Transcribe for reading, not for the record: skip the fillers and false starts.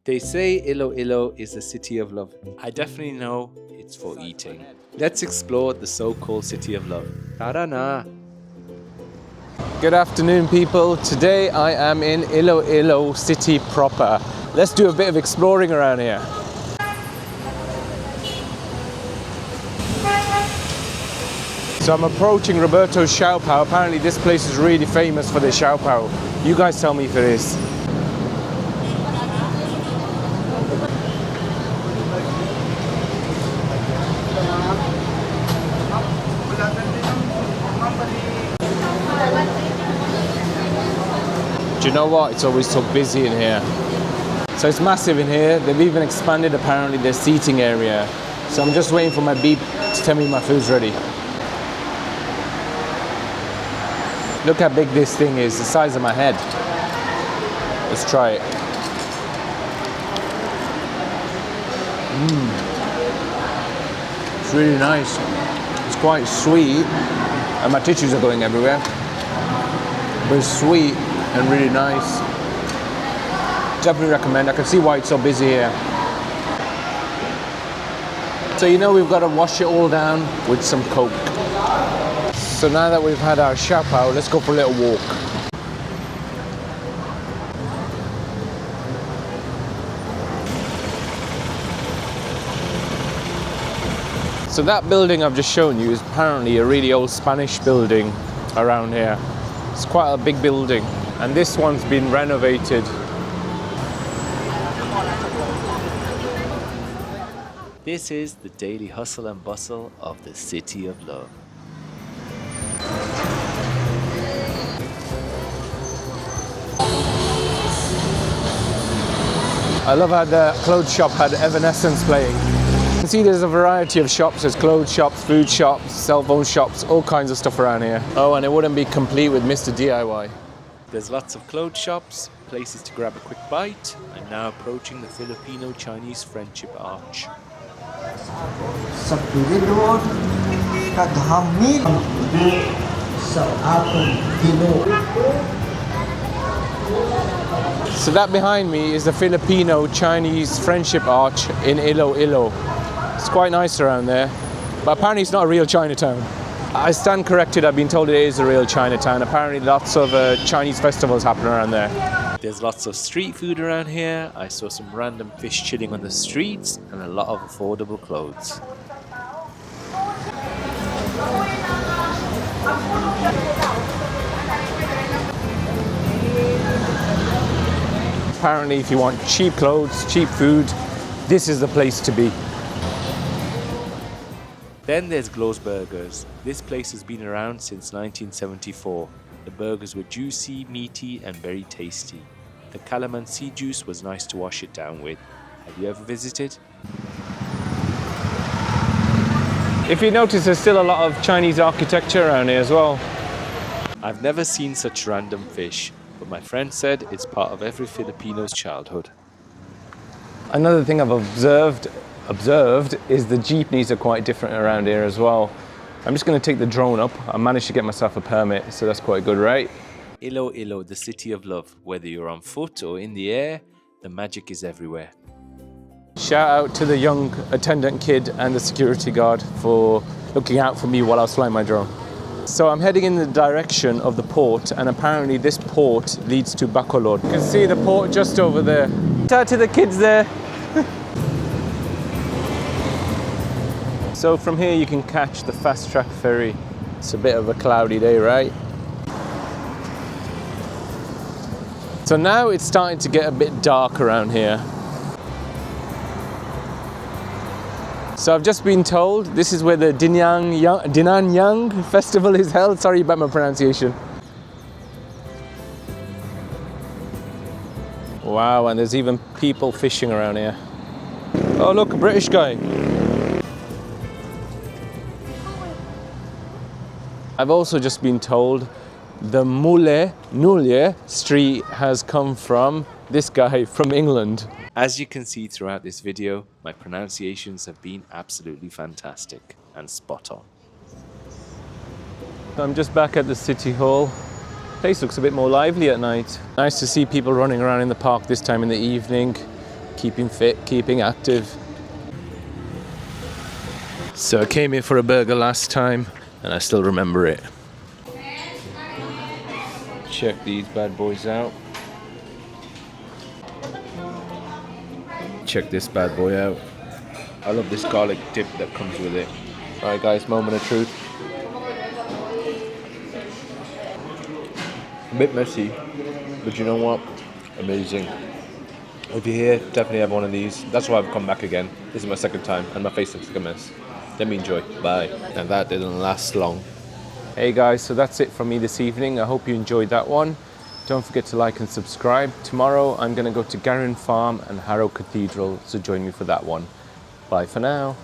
They say Iloilo is the city of love. I definitely know it's for eating. Let's explore the so-called city of love. Tara na! Good afternoon, people. Today I am in Iloilo City proper. Let's do a bit of exploring around here. So I'm approaching Roberto's Siopao. Apparently this place is really famous for their Siopao. You guys tell me if it is. Do you know what? It's always so busy in here. So it's massive in here. They've even expanded apparently their seating area. So I'm just waiting for my beep to tell me my food's ready. Look how big this thing is, the size of my head. Let's try it. It's really nice. It's quite sweet. And my tissues are going everywhere. But it's sweet and really nice. Definitely recommend. I can see why it's so busy here. So you know we've got to wash it all down with some Coke. So now that we've had our Siopao, let's go for a little walk. So that building I've just shown you is apparently a really old Spanish building around here. It's quite a big building, and this one's been renovated. This is the daily hustle and bustle of the City of Love. I love how the clothes shop had Evanescence playing. You can see there's a variety of shops. There's clothes shops, food shops, cell phone shops, all kinds of stuff around here. Oh, and it wouldn't be complete with Mr. DIY. There's lots of clothes shops, places to grab a quick bite. I'm now approaching the Filipino-Chinese Friendship Arch. Sa piridod, kaghamit sa atong Ginoo. So that behind me is the Filipino-Chinese Friendship Arch in Iloilo. It's quite nice around there, but apparently it's not a real Chinatown. I stand corrected, I've been told it is a real Chinatown. Apparently lots of Chinese festivals happen around there. There's lots of street food around here. I saw some random fish chilling on the streets and a lot of affordable clothes. Apparently if you want cheap clothes, cheap food, this is the place to be. Then there's Glor's Burgers. This place has been around since 1974. The burgers were juicy, meaty and very tasty. The calamansi juice was nice to wash it down with. Have you ever visited? If you notice, there's still a lot of Chinese architecture around here as well. I've never seen such random fish, but my friend said it's part of every Filipino's childhood. Another thing I've observed is the jeepneys are quite different around here as well. I'm just going to take the drone up. I managed to get myself a permit, so that's quite good, right? Iloilo, the city of love. Whether you're on foot or in the air, the magic is everywhere. Shout out to the young attendant kid and the security guard for looking out for me while I was flying my drone. So I'm heading in the direction of the port, and apparently this port leads to Bacolod. You can see the port just over there. Shout out to the kids there. So from here you can catch the fast track ferry. It's a bit of a cloudy day, right? So now it's starting to get a bit dark around here. So I've just been told this is where the Dinanyang festival is held. Sorry about my pronunciation. Wow, and there's even people fishing around here. Oh look, a British guy. I've also just been told the Muelle street has come from this guy from England. As you can see throughout this video, my pronunciations have been absolutely fantastic and spot on. I'm just back at the City Hall. Place looks a bit more lively at night. Nice to see people running around in the park this time in the evening. keeping fit, keeping active. So I came here for a burger last time, and I still remember it. Check these bad boys out. Check this bad boy out. I love this garlic dip that comes with it. Alright guys, moment of truth. A bit messy, but you know what? Amazing. If you're here, definitely have one of these. That's why I've come back again. This is my second time, and my face looks like a mess. Let me enjoy. Bye. And that didn't last long. Hey guys, so that's it from me this evening. I hope you enjoyed that one. Don't forget to like and subscribe. Tomorrow I'm going to go to Garin Farm and Jaro Cathedral, so join me for that one. Bye for now.